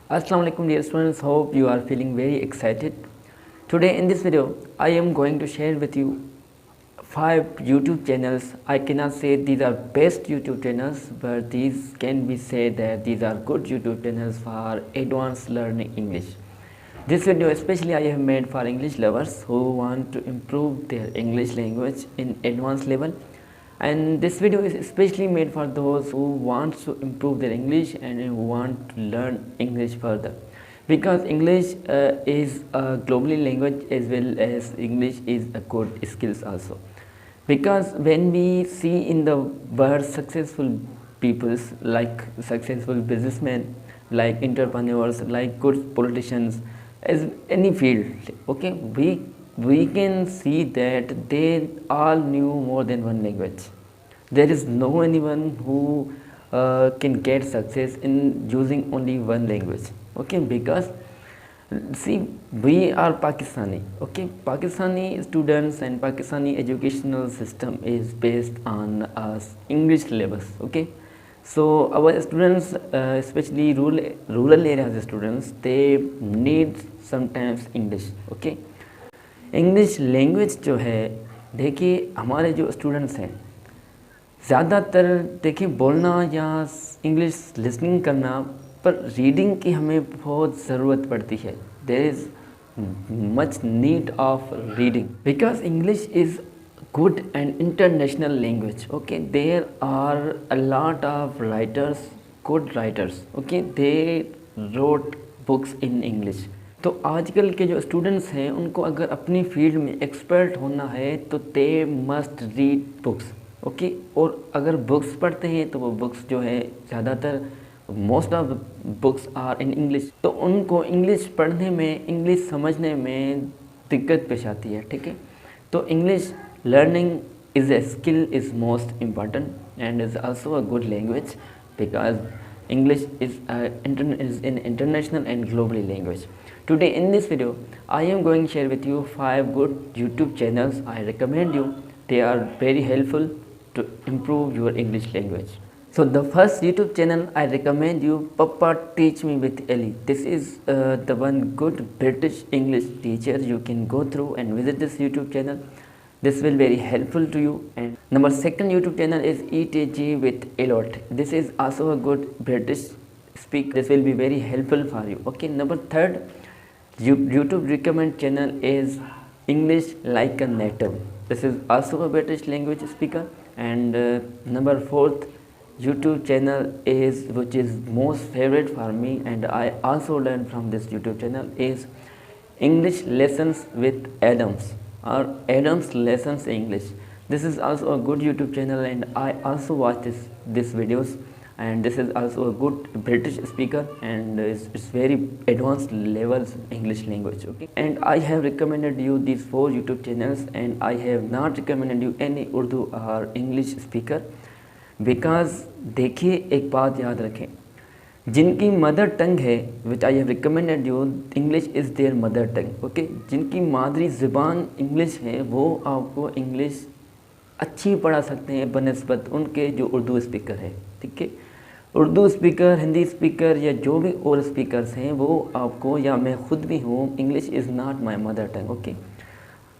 Assalamu alaikum dear students, hope you are feeling very excited. Today in this video I am going to share with you 5 YouTube channels. I cannot say these are best YouTube channels, but these can be said that these are good YouTube channels for advanced learning English. This video especially I have made for English lovers who want to improve their English language in advanced level, and this video is especially made for those who want to improve their English and who want to learn English further, because English is a globally language as well as English is a good skills also. Because when we see in the world successful peoples like successful businessmen, like entrepreneurs, like good politicians, as any field, okay, we can see that they all knew more than one language. There is no anyone who can get success in using only one language, okay, because see, we are Pakistani, okay. Pakistani students and Pakistani educational system is based on English syllabus, okay. So our students, especially rural areas students, they need sometimes English, okay. English language जो है, देखिए हमारे जो students हैं ज़्यादातर देखिए बोलना या इंग्लिश लिसनिंग करना, पर रीडिंग की हमें बहुत ज़रूरत पड़ती है. There is much need of reading because English is good and international language, okay. There are a lot of writers, good writers, okay, they wrote books in English. तो आजकल के जो स्टूडेंट्स हैं उनको अगर अपनी फील्ड में एक्सपर्ट होना है तो they must read books, okay. और अगर बुक्स पढ़ते हैं तो वो बुक्स जो है ज़्यादातर most of books are in English, तो उनको इंग्लिश पढ़ने में, इंग्लिश समझने में दिक्कत पेश आती है, ठीक है. तो English learning is a skill is most important and is also a good language, because English is an international and globally language. Today in this video I am going to share with you 5 good YouTube channels. I recommend you, they are very helpful to improve your English language. So the first YouTube channel I recommend you, Papa Teach Me with Ellie. This is the one good British English teacher. You can go through and visit this YouTube channel. This will very helpful to you. And number second YouTube channel is ETG with Elot. This is also a good British speaker. This will be very helpful for you, okay. Number third YouTube recommend channel is English Like a Native. This is also a British language speaker. And number fourth YouTube channel is, which is most favorite for me and I also learned from this YouTube channel, is English Lessons with Adams, or Adams Lessons English. This is also a good YouTube channel and I also watch this videos, and this is also a good British speaker and it's very advanced levels English language, okay. And I have recommended you these 4 YouTube channels and I have not recommended you any Urdu or English speaker, because देखिए एक बात याद रखें, जिनकी mother tongue है, which I have recommended you, English is their mother tongue, okay. जिनकी मादरी ज़बान इंग्लिश है वो आपको इंग्लिश अच्छी पढ़ा सकते हैं बनस्बत उनके जो उर्दू स्पीकर है, ठीक है. उर्दू स्पीकर, हिंदी स्पीकर या जो भी और स्पीकर्स हैं वो आपको, या मैं ख़ुद भी हूँ, English is not my mother tongue, okay.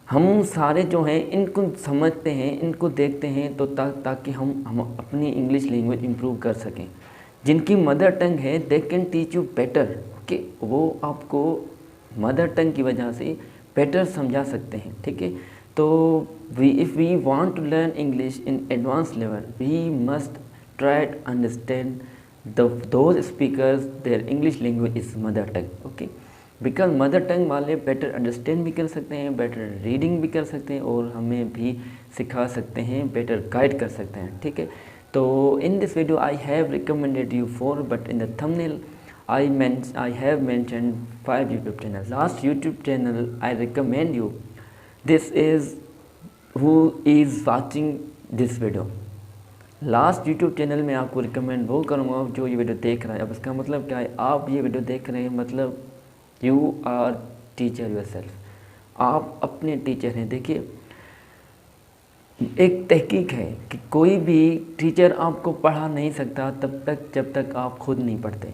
हम सारे जो हैं इनको समझते हैं, इनको देखते हैं तो ताकि हम अपनी इंग्लिश लैंग्वेज इम्प्रूव कर सकें. जिनकी मदर टंग है they can teach you better, okay. वो आपको मदर टंग की वजह से बेटर समझा सकते हैं, ठीक है. तो if we want to learn English in advance level, we must try to understand those speakers their English language is mother tongue, okay. Because mother tongue वाले बेटर अंडरस्टैंड भी कर सकते हैं, बेटर रीडिंग भी कर सकते हैं और हमें भी सिखा सकते हैं, बेटर गाइड कर सकते हैं, ठीक है. So in this video I have recommended you 4, but in the thumbnail I have mentioned 5 YouTube channels. Last YouTube channel I recommend you, this is who is watching this video. Last YouTube channel में आपको recommend वो करूँगा जो ये video देख रहा है. अब इसका मतलब क्या है, आप ये वीडियो देख रहे हैं मतलब यू आर टीचर योरसेल्फ, आप अपने टीचर हैं. देखिए एक तहकीक है कि कोई भी टीचर आपको पढ़ा नहीं सकता तब तक जब तक आप खुद नहीं पढ़ते.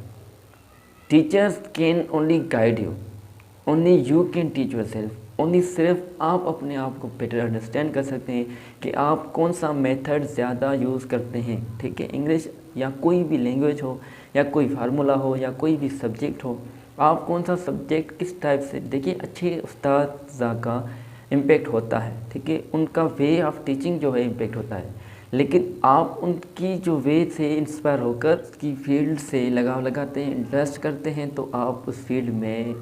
Teachers can only guide you, only you can teach your self. Only सिर्फ आप अपने आप को बेटर अंडरस्टैंड कर सकते हैं कि आप कौन सा मेथड ज़्यादा यूज़ करते हैं। ठीक है, इंग्लिश या कोई भी लैंग्वेज हो या कोई फार्मूला हो या कोई भी सब्जेक्ट हो, आप कौन सा सब्जेक्ट किस टाइप से, देखिए अच्छे उस्ताद का इम्पेक्ट होता है। ठीक है, उनका वे ऑफ टीचिंग जो है इम्पेक्ट होता है, लेकिन आप उनकी जो वे से इंस्पायर होकर उसकी फील्ड से लगाव लगाते हैं, इंटरेस्ट करते हैं, तो आप उस फील्ड में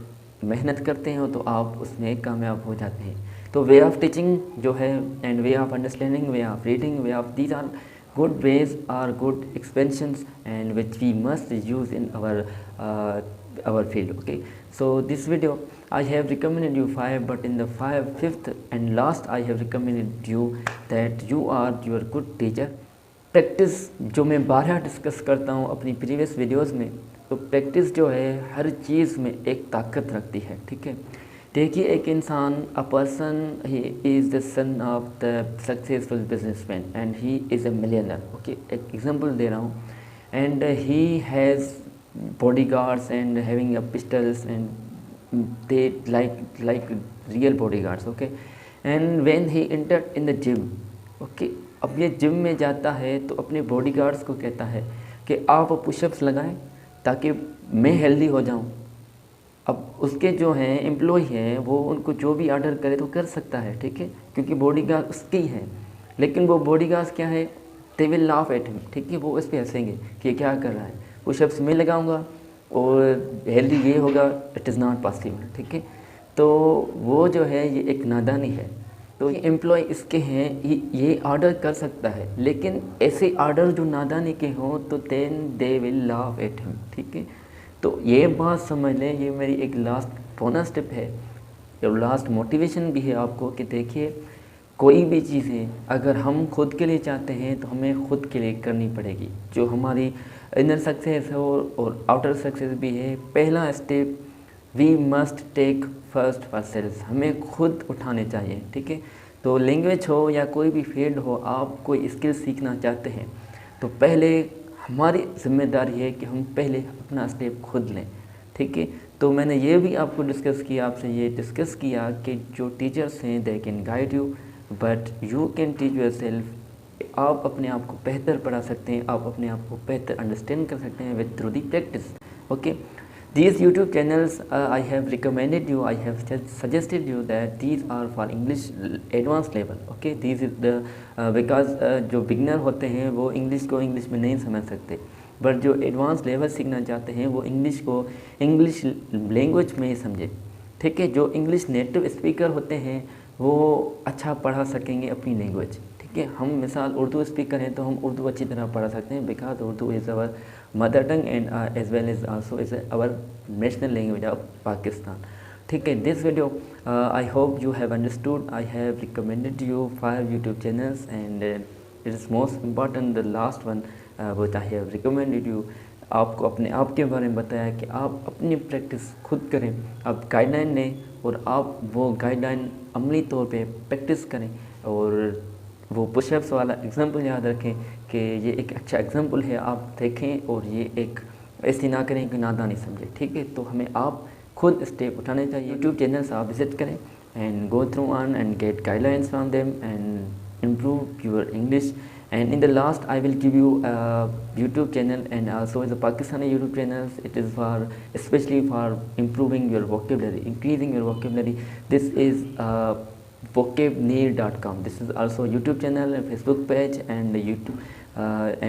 मेहनत करते हो तो आप उसमें कामयाब हो जाते हैं। तो वे ऑफ टीचिंग जो है and way of understanding, way of reading, way of these are good ways are good expansions and which we must use in our field. Okay, so this video I have recommended you 5, but in the fifth and last I have recommended you that you are your good teacher. Practice जो मैं बारहा discuss करता हूँ अपनी previous videos में, तो practice जो है हर चीज़ में एक ताकत रखती है। ठीक है, देखिए एक इंसान, a person, he is the son of the successful businessman and he is a millionaire. Okay, एक एग्जांपल दे रहा हूँ, and he has bodyguards and having a pistols and they like real bodyguards. Okay, and when he entered in the gym, okay, अब ये gym में जाता है तो अपने बॉडीगार्ड्स को कहता है कि आप पुशअप्स लगाएं ताकि मैं हेल्दी हो जाऊं। अब उसके जो हैं एम्प्लॉय हैं वो उनको जो भी ऑर्डर करे तो कर सकता है। ठीक है, क्योंकि बॉडीगार्ड उसकी है, लेकिन वो बॉडीगार्ड्स क्या है, दे विल लाफ एट हिम। ठीक है, वो इस पर हंसेंगे कि क्या कर रहा है, पुशअप्स मैं लगाऊंगा और हेल्दी ये होगा, इट इज़ नॉट पॉसिबल। ठीक है, तो वो जो है ये एक नादानी है। तो ये एम्प्लॉय इसके हैं, ये ऑर्डर कर सकता है, लेकिन ऐसे ऑर्डर जो नादानी के हों तो then they will laugh at him. ठीक है, तो ये बात समझ लें, ये मेरी एक लास्ट बोनस टिप है और लास्ट मोटिवेशन भी है आपको कि देखिए कोई भी चीज़ें अगर हम खुद के लिए चाहते हैं तो हमें खुद के लिए करनी पड़ेगी। जो हमारी इनर सक्सेस हो और आउटर सक्सेस भी है, पहला step we must take first for self, हमें खुद उठाने चाहिए। ठीक है, तो लैंग्वेज हो या कोई भी फील्ड हो, आप कोई स्किल सीखना चाहते हैं तो पहले हमारी जिम्मेदारी है कि हम पहले अपना स्टेप खुद लें। ठीक है, तो मैंने ये भी आपको डिस्कस किया, आपसे ये डिस्कस किया कि जो टीचर्स हैं they can guide you but you can teach your self. आप अपने आप को बेहतर पढ़ा सकते हैं, आप अपने आप को बेहतर अंडरस्टैंड कर सकते हैं with through the practice. Okay, these YouTube channels I have recommended you, I have suggested you that these are for English advanced level. Okay, these is the because जो बिगनर होते हैं वो इंग्लिश को English में नहीं समझ सकते, but जो एडवांस लेवल सीखना चाहते हैं वो इंग्लिश को इंग्लिश लैंग्वेज में ही समझे। ठीक है, जो इंग्लिश नेटिव स्पीकर होते हैं वो अच्छा पढ़ा सकेंगे अपनी लैंग्वेज। ठीक है, हम मिसाल उर्दू स्पीकर हैं तो हम उर्दू अच्छी तरह पढ़ा सकते हैं, because Urdu is our mother tongue and as well as also is our national language of Pakistan. ठीक है, this video I hope you have understood. I have recommended you 5 YouTube channels and it is most important the last one which I have recommended you. आपको अपने आप के बारे में बताया कि आप अपनी प्रैक्टिस खुद करें, आप गाइडलाइन लें और आप वो गाइडलाइन अमली तौर पे प्रैक्टिस करें, और वो पुशअप्स वाला एग्जांपल याद रखें कि ये एक अच्छा एग्जांपल है, आप देखें और ये एक ऐसी ना करें कि नादानी समझें। ठीक है, तो हमें आप खुद स्टेप उठाने चाहिए। यूट्यूब चैनल्स आप विजिट करें and go through on and get guidelines from them and improve your English. And in the last I will give you a YouTube channel and also the Pakistani YouTube channels. It is for especially for improving your vocabulary, increasing your vocabulary. This is vocabneer.com. This is also YouTube channel and Facebook page and YouTube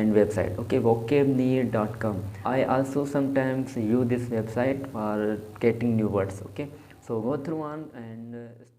and website. Okay, vocabneer.com. I also sometimes use this website for getting new words. Okay, so go through on and